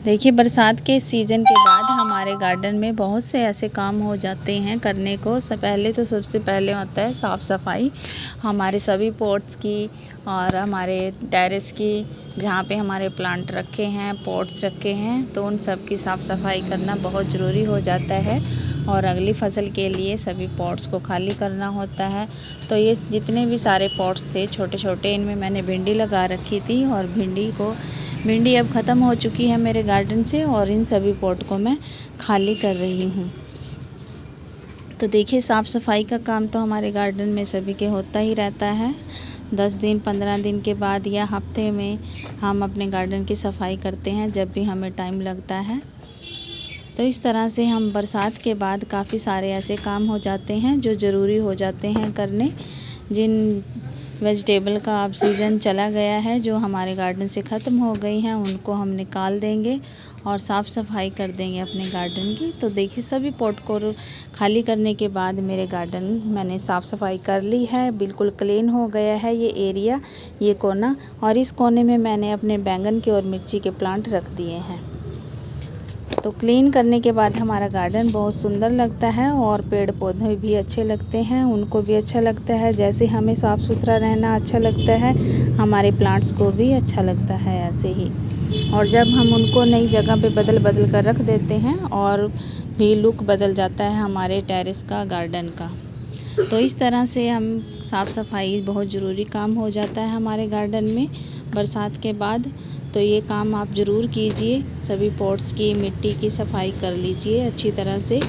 देखिए, बरसात के सीज़न के बाद हमारे गार्डन में बहुत से ऐसे काम हो जाते हैं करने को। पहले तो सबसे पहले होता है साफ़ सफाई हमारे सभी पॉट्स की और हमारे टेरेस की, जहाँ पे हमारे प्लांट रखे हैं, पॉट्स रखे हैं, तो उन सब की साफ़ सफाई करना बहुत ज़रूरी हो जाता है। और अगली फसल के लिए सभी पॉट्स को खाली करना होता है। तो ये जितने भी सारे पॉट्स थे छोटे छोटे, इनमें मैंने भिंडी लगा रखी थी और भिंडी अब ख़त्म हो चुकी है मेरे गार्डन से, और इन सभी पॉट को मैं खाली कर रही हूँ। तो देखिए, साफ़ सफाई का काम तो हमारे गार्डन में सभी के होता ही रहता है। 10 दिन 15 दिन के बाद या हफ्ते में हम अपने गार्डन की सफाई करते हैं, जब भी हमें टाइम लगता है। तो इस तरह से हम बरसात के बाद काफ़ी सारे ऐसे काम हो जाते हैं जो ज़रूरी हो जाते हैं करने। जिन वेजिटेबल का अब सीज़न चला गया है, जो हमारे गार्डन से ख़त्म हो गई हैं, उनको हम निकाल देंगे और साफ़ सफाई कर देंगे अपने गार्डन की। तो देखिए, सभी पॉट को खाली करने के बाद मेरे गार्डन मैंने साफ़ सफाई कर ली है, बिल्कुल क्लीन हो गया है ये एरिया, ये कोना। और इस कोने में मैंने अपने बैंगन के और मिर्ची के प्लांट रख दिए हैं। तो क्लीन करने के बाद हमारा गार्डन बहुत सुंदर लगता है और पेड़ पौधे भी अच्छे लगते हैं, उनको भी अच्छा लगता है। जैसे हमें साफ़ सुथरा रहना अच्छा लगता है, हमारे प्लांट्स को भी अच्छा लगता है ऐसे ही। और जब हम उनको नई जगह पे बदल कर रख देते हैं, और भी लुक बदल जाता है हमारे टेरेस का, गार्डन का। तो इस तरह से हम साफ़ सफाई बहुत ज़रूरी काम हो जाता है हमारे गार्डन में बरसात के बाद। तो ये काम आप ज़रूर कीजिए। सभी पॉट्स की मिट्टी की सफाई कर लीजिए अच्छी तरह से,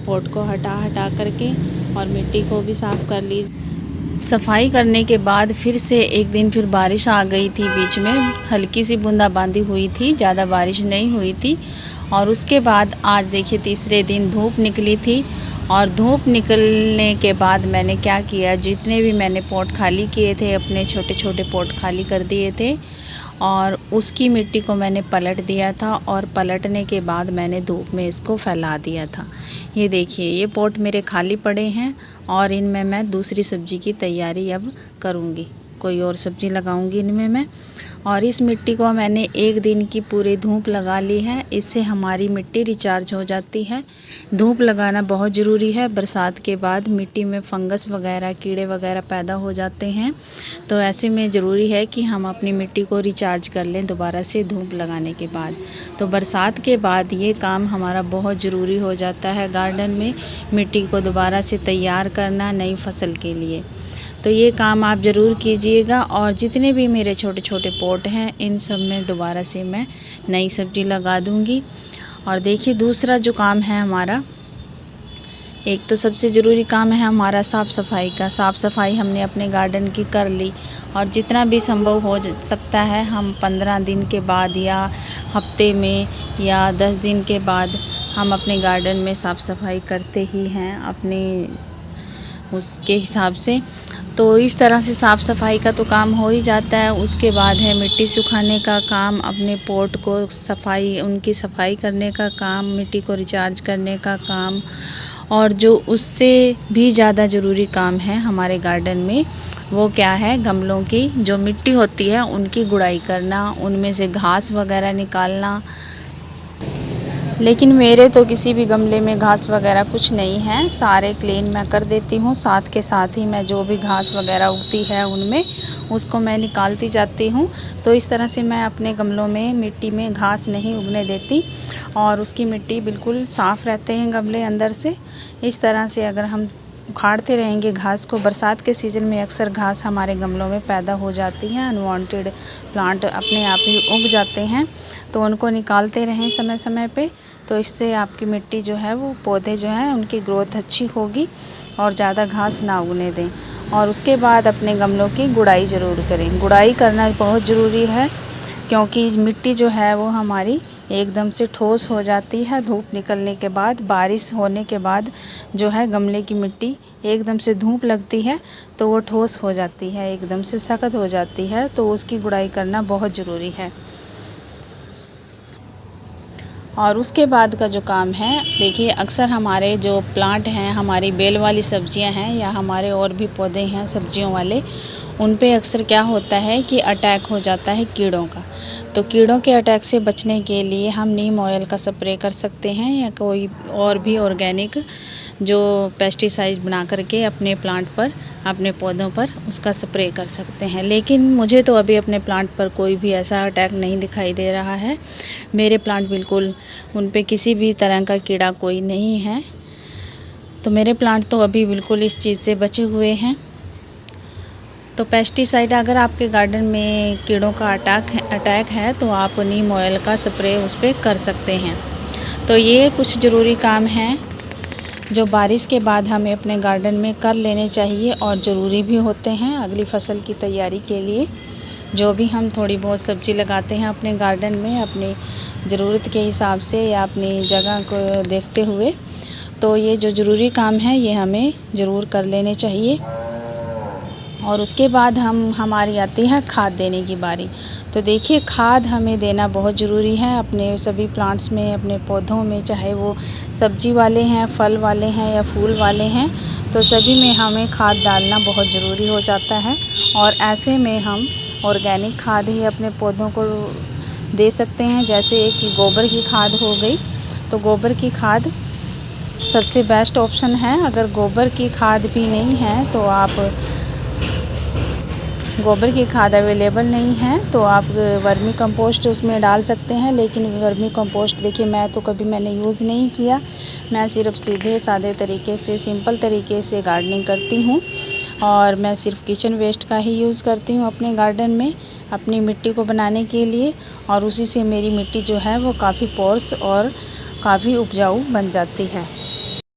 पॉट को हटा करके, और मिट्टी को भी साफ़ कर लीजिए। सफाई करने के बाद फिर से एक दिन फिर बारिश आ गई थी, बीच में हल्की सी बूंदाबांदी हुई थी, ज़्यादा बारिश नहीं हुई थी। और उसके बाद आज देखिए, तीसरे दिन धूप निकली थी। और धूप निकलने के बाद मैंने क्या किया, जितने भी मैंने पॉट खाली किए थे, अपने छोटे छोटे पॉट खाली कर दिए थे, और उसकी मिट्टी को मैंने पलट दिया था। और पलटने के बाद मैंने धूप में इसको फैला दिया था। ये देखिए, ये पॉट मेरे खाली पड़े हैं और इनमें मैं दूसरी सब्ज़ी की तैयारी अब करूँगी, कोई और सब्ज़ी लगाऊंगी इनमें मैं। और इस मिट्टी को मैंने एक दिन की पूरी धूप लगा ली है, इससे हमारी मिट्टी रिचार्ज हो जाती है। धूप लगाना बहुत ज़रूरी है। बरसात के बाद मिट्टी में फंगस वगैरह, कीड़े वगैरह पैदा हो जाते हैं, तो ऐसे में ज़रूरी है कि हम अपनी मिट्टी को रिचार्ज कर लें दोबारा से धूप लगाने के बाद। तो बरसात के बाद ये काम हमारा बहुत ज़रूरी हो जाता है गार्डन में, मिट्टी को दोबारा से तैयार करना नई फसल के लिए। तो ये काम आप ज़रूर कीजिएगा। और जितने भी मेरे छोटे छोटे पॉट हैं, इन सब में दोबारा से मैं नई सब्ज़ी लगा दूँगी। और देखिए, दूसरा जो काम है हमारा, एक तो सबसे ज़रूरी काम है हमारा साफ़ सफाई का। साफ़ सफाई हमने अपने गार्डन की कर ली, और जितना भी संभव हो सकता है हम 15 दिन के बाद या हफ्ते में या 10 दिन के बाद हम अपने गार्डन में साफ़ सफाई करते ही हैं अपने उसके हिसाब से। तो इस तरह से साफ़ सफाई का तो काम हो ही जाता है। उसके बाद है मिट्टी सुखाने का काम, अपने पॉट को उनकी सफाई करने का काम, मिट्टी को रिचार्ज करने का काम। और जो उससे भी ज़्यादा ज़रूरी काम है हमारे गार्डन में, वो क्या है, गमलों की जो मिट्टी होती है उनकी गुड़ाई करना, उनमें से घास वगैरह निकालना। लेकिन मेरे तो किसी भी गमले में घास वगैरह कुछ नहीं है, सारे क्लीन मैं कर देती हूँ। साथ के साथ ही मैं जो भी घास वगैरह उगती है उनमें, उसको मैं निकालती जाती हूँ। तो इस तरह से मैं अपने गमलों में मिट्टी में घास नहीं उगने देती, और उसकी मिट्टी बिल्कुल साफ़ रहते हैं गमले अंदर से। इस तरह से अगर हम उखाड़ते रहेंगे घास को, बरसात के सीज़न में अक्सर घास हमारे गमलों में पैदा हो जाती हैं, अनवांटेड प्लांट अपने आप ही उग जाते हैं, तो उनको निकालते रहें समय समय पे। तो इससे आपकी मिट्टी जो है, वो पौधे जो हैं उनकी ग्रोथ अच्छी होगी, और ज़्यादा घास ना उगने दें। और उसके बाद अपने गमलों की गुड़ाई ज़रूर करें। गुड़ाई करना बहुत ज़रूरी है, क्योंकि मिट्टी जो है वो हमारी एकदम से ठोस हो जाती है। धूप निकलने के बाद, बारिश होने के बाद जो है गमले की मिट्टी एकदम से धूप लगती है, तो वो ठोस हो जाती है, एकदम से सख्त हो जाती है। तो उसकी गुड़ाई करना बहुत ज़रूरी है। और उसके बाद का जो काम है, देखिए, अक्सर हमारे जो प्लांट हैं, हमारी बेल वाली सब्जियां हैं, या हमारे और भी पौधे हैं सब्जियों वाले, उन पे अक्सर क्या होता है कि अटैक हो जाता है कीड़ों का। तो कीड़ों के अटैक से बचने के लिए हम नीम ऑयल का स्प्रे कर सकते हैं या कोई और भी ऑर्गेनिक जो पेस्टिसाइड बना करके अपने प्लांट पर, अपने पौधों पर उसका स्प्रे कर सकते हैं। लेकिन मुझे तो अभी अपने प्लांट पर कोई भी ऐसा अटैक नहीं दिखाई दे रहा है। मेरे प्लांट बिल्कुल, उन पे किसी भी तरह का कीड़ा कोई नहीं है। तो मेरे प्लांट तो अभी बिल्कुल इस चीज़ से बचे हुए हैं। तो पेस्टिसाइड, अगर आपके गार्डन में कीड़ों का अटैक है तो आप नीम ऑयल का स्प्रे उस पर कर सकते हैं। तो ये कुछ ज़रूरी काम हैं जो बारिश के बाद हमें अपने गार्डन में कर लेने चाहिए और ज़रूरी भी होते हैं अगली फसल की तैयारी के लिए। जो भी हम थोड़ी बहुत सब्ज़ी लगाते हैं अपने गार्डन में, अपनी ज़रूरत के हिसाब से या अपनी जगह को देखते हुए, तो ये जो ज़रूरी काम है ये हमें ज़रूर कर लेने चाहिए। और उसके बाद हमारी आती है खाद देने की बारी। तो देखिए, खाद हमें देना बहुत ज़रूरी है अपने सभी प्लांट्स में, अपने पौधों में, चाहे वो सब्जी वाले हैं, फल वाले हैं या फूल वाले हैं, तो सभी में हमें खाद डालना बहुत ज़रूरी हो जाता है। और ऐसे में हम ऑर्गेनिक खाद ही अपने पौधों को दे सकते हैं। जैसे कि गोबर की खाद हो गई, तो गोबर की खाद सबसे बेस्ट ऑप्शन है। अगर गोबर की खाद भी नहीं है तो गोबर की खाद अवेलेबल नहीं है तो आप वर्मी कंपोस्ट उसमें डाल सकते हैं। लेकिन वर्मी कंपोस्ट देखिए, मैंने यूज़ नहीं किया। मैं सिर्फ सीधे सादे तरीके से, सिंपल तरीके से गार्डनिंग करती हूँ और मैं सिर्फ किचन वेस्ट का ही यूज़ करती हूँ अपने गार्डन में अपनी मिट्टी को बनाने के लिए। और उसी से मेरी मिट्टी जो है वो काफ़ी पोर्स और काफ़ी उपजाऊ बन जाती है।